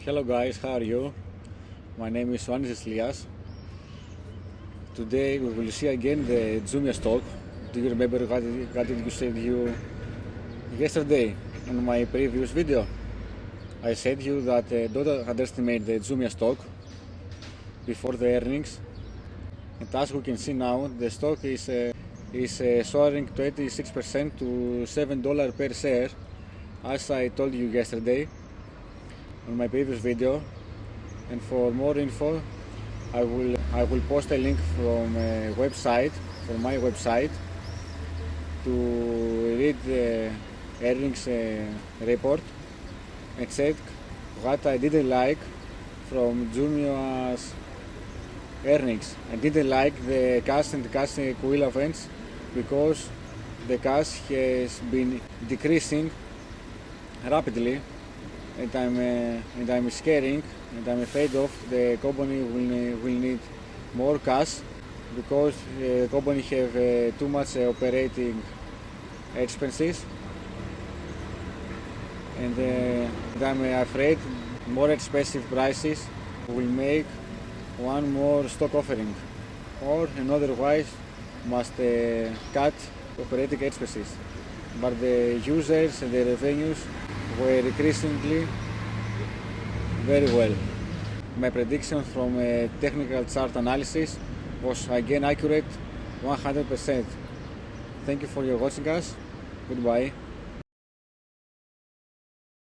Hello guys, how are you? My name is Lias. Today we will see again the Jumia stock. Do you remember what did you said you yesterday on my previous video? I said you that don't underestimate the Jumia stock before the earnings. And as we can see now, the stock is soaring 26% to $7 per share, as I told you yesterday on my previous video. And for more info, I will post a link from my website to read the earnings report and check what I didn't like from Jumia's earnings. I didn't like the cash and cash equivalents because the cash has been decreasing rapidly, and I'm scaring and I'm afraid of the company will need more cash because the company have too much operating expenses, and I'm afraid more expensive prices will make one more stock offering, or otherwise must cut operating expenses. But the users and the revenues were increasingly very well. My prediction from a technical chart analysis was again accurate 100%. Thank you for your watching us. Goodbye.